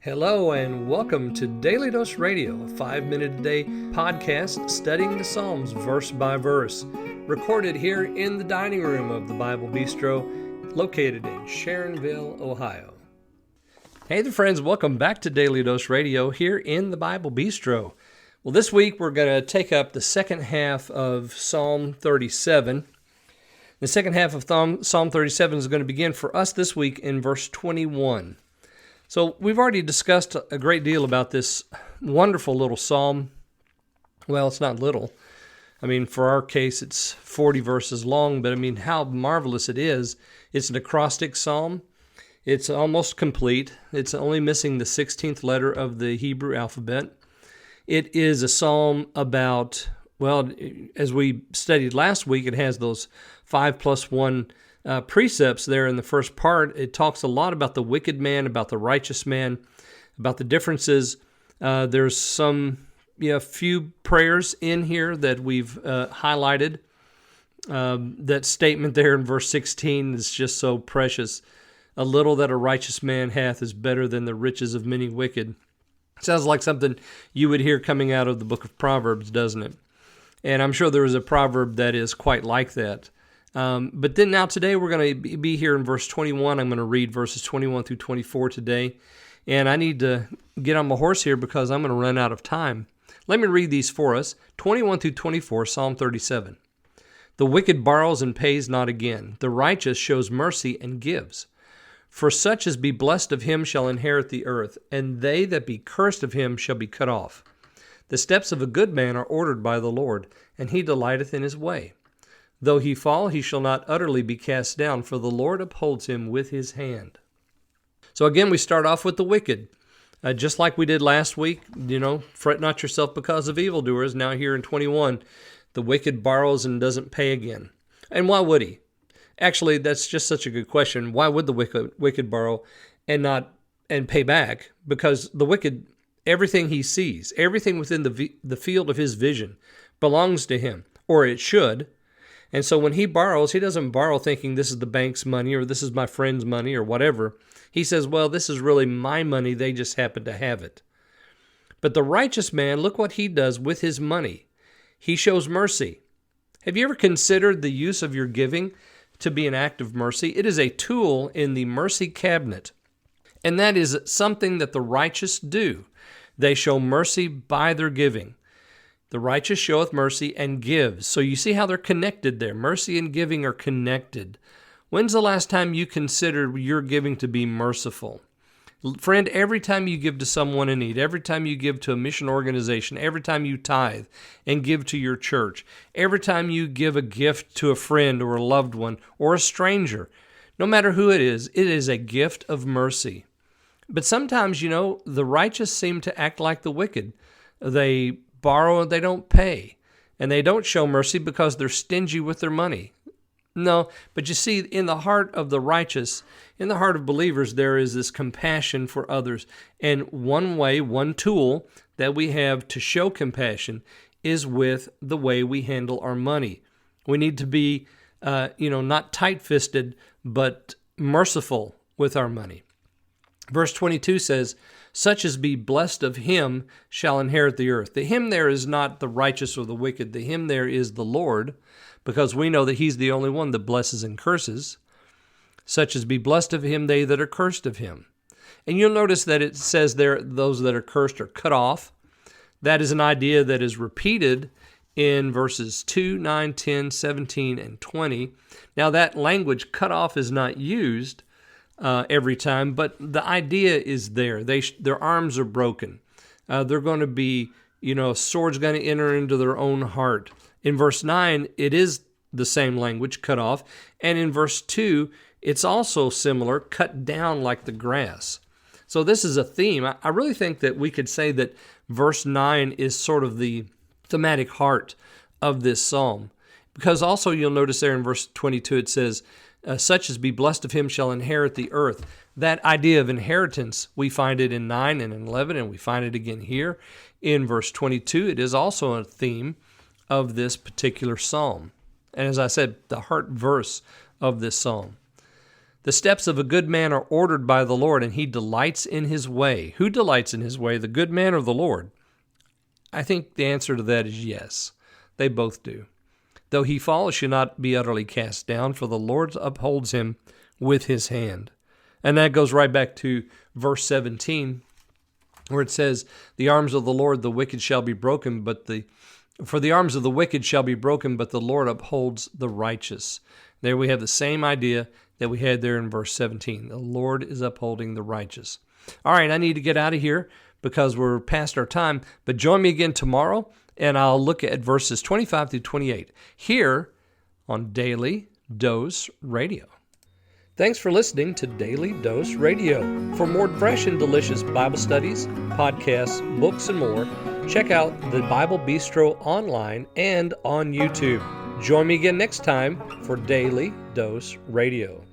Hello and welcome to Daily Dose Radio, a 5-minute-a-day podcast studying the Psalms verse by verse, recorded here in the dining room of the Bible Bistro, located in Sharonville, Ohio. Hey there friends, welcome back to Daily Dose Radio here in the Bible Bistro. Well, this week we're going to take up the second half of Psalm 37. The second half of Psalm 37 is going to begin for us this week in verse 21. So we've already discussed a great deal about this wonderful little psalm. Well, it's not little. I mean, for our case, it's 40 verses long, but I mean, how marvelous it is. It's an acrostic psalm. It's almost complete. It's only missing the 16th letter of the Hebrew alphabet. It is a psalm about, well, as we studied last week, it has those 5+1 precepts there in the first part. It talks a lot about the wicked man, about the righteous man, about the differences. There's some, few prayers in here that we've highlighted. That statement there in verse 16 is just so precious. A little that a righteous man hath is better than the riches of many wicked. Sounds like something you would hear coming out of the book of Proverbs, doesn't it? And I'm sure there is a proverb that is quite like that. But then now today we're going to be here in verse 21. I'm going to read verses 21 through 24 today. And I need to get on my horse here because I'm going to run out of time. Let me read these for us. 21 through 24, Psalm 37. The wicked borrows and pays not again. The righteous shows mercy and gives. For such as be blessed of him shall inherit the earth, and they that be cursed of him shall be cut off. The steps of a good man are ordered by the Lord, and he delighteth in his way. Though he fall, he shall not utterly be cast down, for the Lord upholds him with his hand. So again, we start off with the wicked. Just like we did last week, fret not yourself because of evildoers. Now here in 21, the wicked borrows and doesn't pay again. And why would he? Actually, that's just such a good question. Why would the wicked borrow and pay back? Because the wicked, everything he sees, everything within the field of his vision belongs to him, or it should. And so when he borrows, he doesn't borrow thinking this is the bank's money or this is my friend's money or whatever. He says, well, this is really my money. They just happen to have it. But the righteous man, look what he does with his money. He shows mercy. Have you ever considered the use of your giving to be an act of mercy? It is a tool in the mercy cabinet. And that is something that the righteous do. They show mercy by their giving. The righteous showeth mercy and gives. So you see how they're connected there. Mercy and giving are connected. When's the last time you considered your giving to be merciful? Friend, every time you give to someone in need, every time you give to a mission organization, every time you tithe and give to your church, every time you give a gift to a friend or a loved one or a stranger, no matter who it is a gift of mercy. But sometimes, the righteous seem to act like the wicked. They borrow and they don't pay, and they don't show mercy because they're stingy with their money. No, but you see, in the heart of the righteous, in the heart of believers, there is this compassion for others. And one tool that we have to show compassion is with the way we handle our money. We need to be, not tight-fisted, but merciful with our money. Verse 22 says, such as be blessed of him shall inherit the earth. The him there is not the righteous or the wicked. The him there is the Lord, because we know that he's the only one that blesses and curses. Such as be blessed of him, they that are cursed of him. And you'll notice that it says there, those that are cursed are cut off. That is an idea that is repeated in verses 2, 9, 10, 17, and 20. Now that language, cut off, is not used every time, but the idea is there. Their arms are broken. They're going to be, a sword's going to enter into their own heart. In verse 9, it is the same language, cut off. And in verse 2, it's also similar, cut down like the grass. So this is a theme. I really think that we could say that verse 9 is sort of the thematic heart of this psalm. Because also you'll notice there in verse 22, it says, such as be blessed of him shall inherit the earth. That idea of inheritance, we find it in 9 and in 11, and we find it again here in verse 22. It is also a theme of this particular psalm. And as I said, the heart verse of this psalm. The steps of a good man are ordered by the Lord, and he delights in his way. Who delights in his way, the good man or the Lord? I think the answer to that is yes. They both do. Though he fall, he shall not be utterly cast down, for the Lord upholds him with his hand. And that goes right back to verse 17, where it says, the arms of the Lord, the wicked shall be broken, for the arms of the wicked shall be broken, but the Lord upholds the righteous. There we have the same idea that we had there in verse 17. The Lord is upholding the righteous. All right, I need to get out of here because we're past our time, but join me again tomorrow, and I'll look at verses 25 through 28 here on Daily Dose Radio. Thanks for listening to Daily Dose Radio. For more fresh and delicious Bible studies, podcasts, books, and more, check out the Bible Bistro online and on YouTube. Join me again next time for Daily Dose Radio.